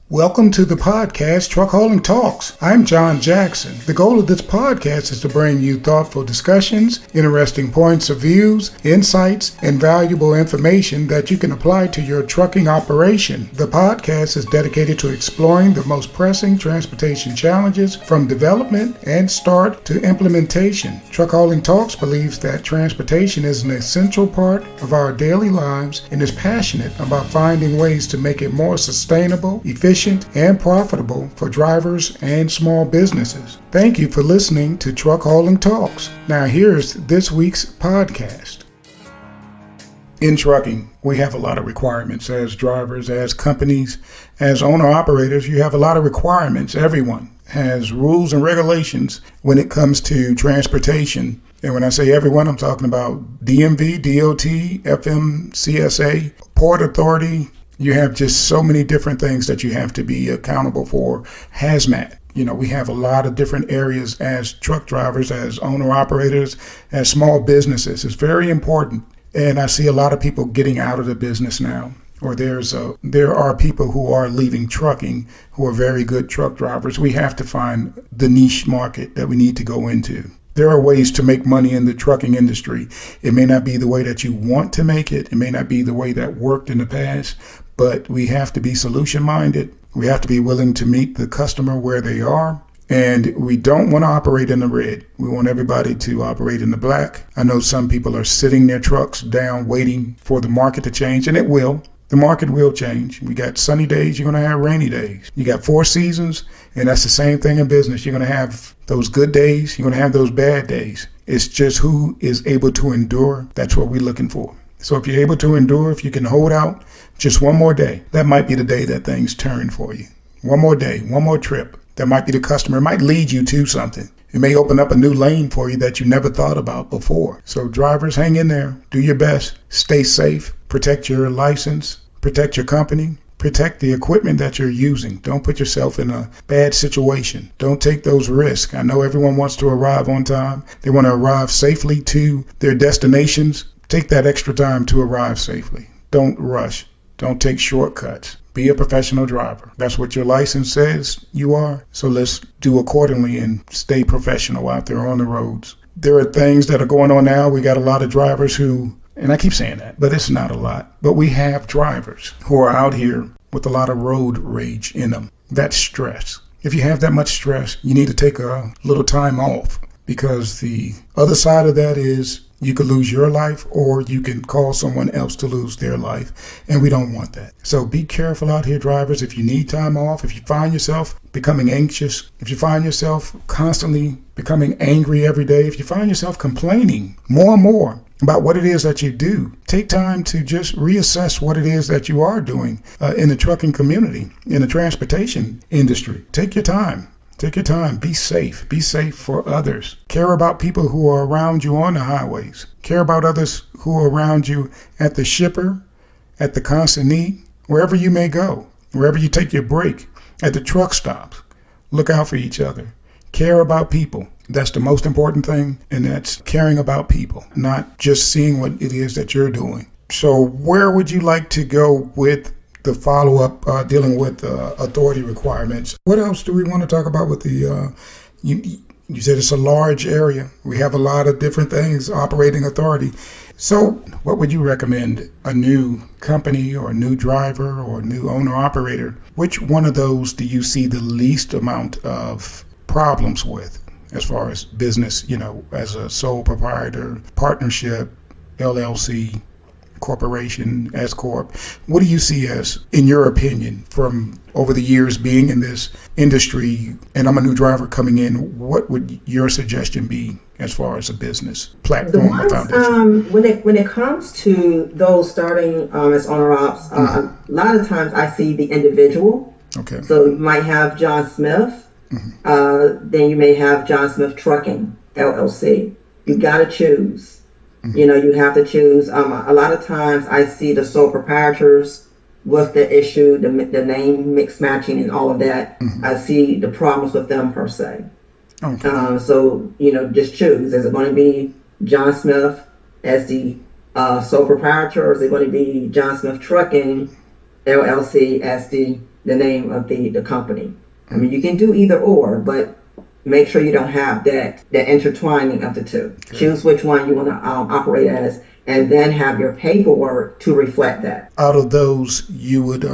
Welcome to the podcast Truck Hauling Talks. I'm John Jackson. The goal of this podcast is to bring you thoughtful discussions, interesting points of views, insights, and valuable information that you can apply to your trucking operation. The podcast is dedicated to exploring the most pressing transportation challenges from development and start to implementation. Truck Hauling Talks believes that transportation is an essential part of our daily lives and is passionate about finding ways to make it more sustainable, efficient, and profitable for drivers and small businesses. Thank you for listening to Truck Hauling Talks. Now here's this week's podcast. In trucking, we have a lot of requirements as drivers, as companies, as owner-operators. You have a lot of requirements. Everyone has rules and regulations when it comes to transportation. And when I say everyone, I'm talking about DMV, DOT, FMCSA, Port Authority. You have just so many different things that you have to be accountable for. Hazmat. We have a lot of different areas as truck drivers, as owner-operators, as small businesses. It's very important. And I see a lot of people getting out of the business now. Or there are people who are leaving trucking who are very good truck drivers. We have to find the niche market that we need to go into. There are ways to make money in the trucking industry. It may not be the way that you want to make it. It may not be the way that worked in the past, but we have to be solution-minded. We have to be willing to meet the customer where they are. And we don't want to operate in the red. We want everybody to operate in the black. I know some people are sitting their trucks down waiting for the market to change, and it will. The market will change. We got sunny days, you're going to have rainy days. You got 4 seasons, and that's the same thing in business. You're going to have those good days, you're going to have those bad days. It's just who is able to endure. That's what we're looking for. So if you're able to endure, if you can hold out just one more day, that might be the day that things turn for you. One more day, one more trip. That might be the customer. It might lead you to something. It may open up a new lane for you that you never thought about before. So drivers, hang in there. Do your best. Stay safe. Protect your license. Protect your company. Protect the equipment that you're using. Don't put yourself in a bad situation. Don't take those risks. I know everyone wants to arrive on time. They want to arrive safely to their destinations. Take that extra time to arrive safely. Don't rush. Don't take shortcuts. Be a professional driver. That's what your license says you are. So let's do accordingly and stay professional out there on the roads. There are things that are going on now. We got a lot of drivers who, and I keep saying that, but it's not a lot. But we have drivers who are out here with a lot of road rage in them. That's stress. If you have that much stress, you need to take a little time off, because the other side of that is you could lose your life, or you can cause someone else to lose their life. And we don't want that. So be careful out here, drivers. If you need time off, if you find yourself becoming anxious, if you find yourself constantly becoming angry every day, if you find yourself complaining more and more about what it is that you do, take time to just reassess what it is that you are doing in the trucking community, in the transportation industry. Take your time. Take your time. Be safe. Be safe for others. Care about people who are around you on the highways. Care about others who are around you at the shipper, at the consignee, wherever you may go, wherever you take your break, at the truck stops. Look out for each other. Care about people. That's the most important thing, and that's caring about people, not just seeing what it is that you're doing. So where would you like to go with the follow-up dealing with authority requirements? What else do we want to talk about with the, you said it's a large area. We have a lot of different things, operating authority. So what would you recommend a new company or a new driver or a new owner-operator? Which one of those do you see the least amount of problems with as far as business, as a sole proprietor, partnership, LLC, corporation, S Corp? What do you see as, in your opinion, from over the years being in this industry, and I'm a new driver coming in, what would your suggestion be as far as a business platform or foundation? When it comes to those starting as owner ops, a lot of times I see the individual. Okay. So you might have John Smith, then you may have John Smith Trucking, LLC. You got to choose. You have to choose. A lot of times I see the sole proprietors with the issue, the name mix matching and all of that. I see the problems with them per se. Okay. So, just choose. Is it going to be John Smith as the sole proprietor, or is it going to be John Smith Trucking LLC as the the name of the company. I mean, you can do either or, but make sure you don't have that intertwining of the two. Okay. Choose which one you want to operate as, and then have your paperwork to reflect that. Out of those, you would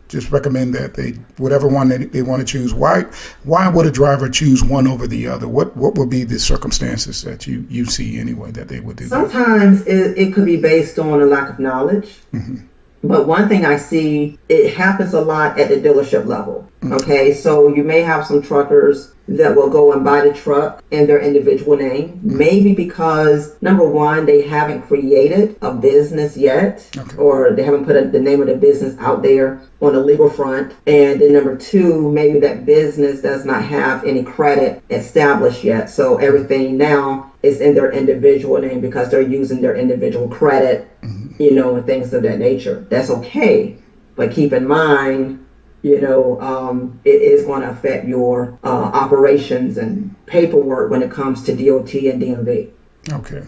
just recommend that whatever one they want to choose. Why would a driver choose one over the other? What would be the circumstances that you see anyway that they would do? Sometimes it could be based on a lack of knowledge. Mm-hmm. But one thing I see, it happens a lot at the dealership level. Okay, so you may have some truckers that will go and buy the truck in their individual name, maybe because, number one, they haven't created a business yet, okay, or they haven't put the name of the business out there on the legal front. And then number two, maybe that business does not have any credit established yet. So everything now is in their individual name because they're using their individual credit, you know, and things of that nature. That's okay. But keep in mind, you know, it is going to affect your operations and paperwork when it comes to DOT and DMV. Okay.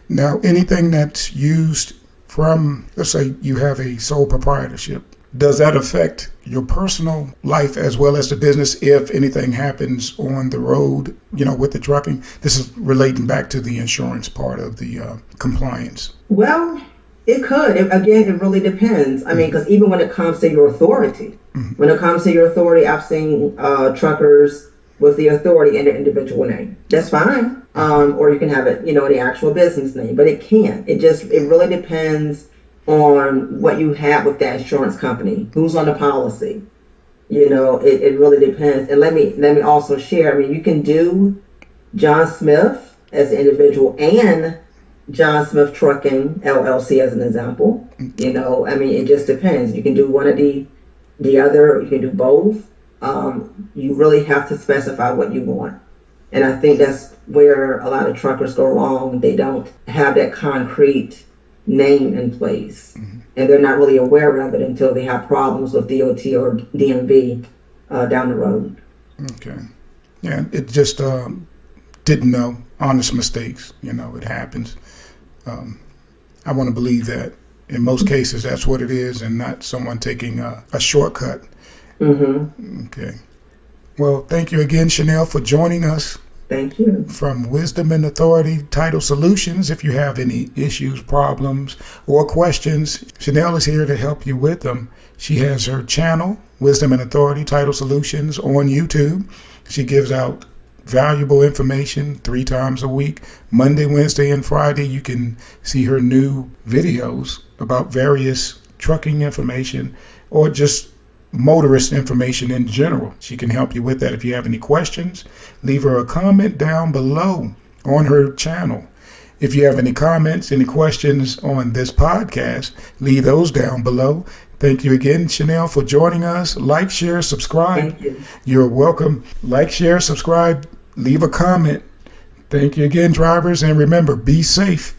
Now, anything that's used from, let's say you have a sole proprietorship, does that affect your personal life as well as the business if anything happens on the road, you know, with the trucking? This is relating back to the insurance part of the compliance. Well, it could. Again, it really depends. I mean, because even when it comes to your authority, I've seen truckers with the authority in their individual name. That's fine. Or you can have it, you know, in the actual business name, but it can't. It really depends on what you have with that insurance company, who's on the policy. You know, it really depends. And let me also share, I mean, you can do John Smith as an individual and John Smith Trucking LLC as an example. You know, I mean, it just depends. You can do one of the other, you can do both. You really have to specify what you want. And I think that's where a lot of truckers go wrong. They don't have that concrete name in place. And they're not really aware of it until they have problems with DOT or DMV down the road. Okay. Yeah, it just didn't know. Honest mistakes, you know, it happens. I want to believe that in most cases that's what it is and not someone taking a shortcut. Okay. Well, thank you again, Chanel, for joining us. Thank you. From Wisdom and Authority Title Solutions. If you have any issues, problems, or questions, Chanel is here to help you with them. She has her channel, Wisdom and Authority Title Solutions, on YouTube. She gives out valuable information 3 times a week. Monday, Wednesday, and Friday, you can see her new videos about various trucking information or just motorist information in general. She can help you with that. If you have any questions, leave her a comment down below on her channel. If you have any comments, any questions on this podcast, leave those down below. Thank you again, Chanel, for joining us. Like, share, subscribe. Thank you. You're welcome. Like, share, subscribe, leave a comment. Thank you again, drivers, and remember, be safe.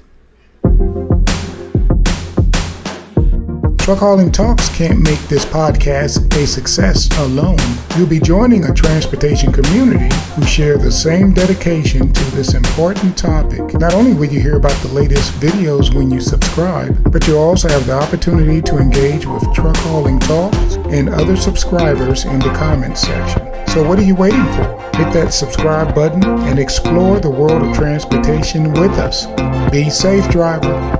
Truck Hauling Talks can't make this podcast a success alone. You'll be joining a transportation community who share the same dedication to this important topic. Not only will you hear about the latest videos when you subscribe, but you'll also have the opportunity to engage with Truck Hauling Talks and other subscribers in the comments section. So what are you waiting for? Hit that subscribe button and explore the world of transportation with us. Be safe, driver.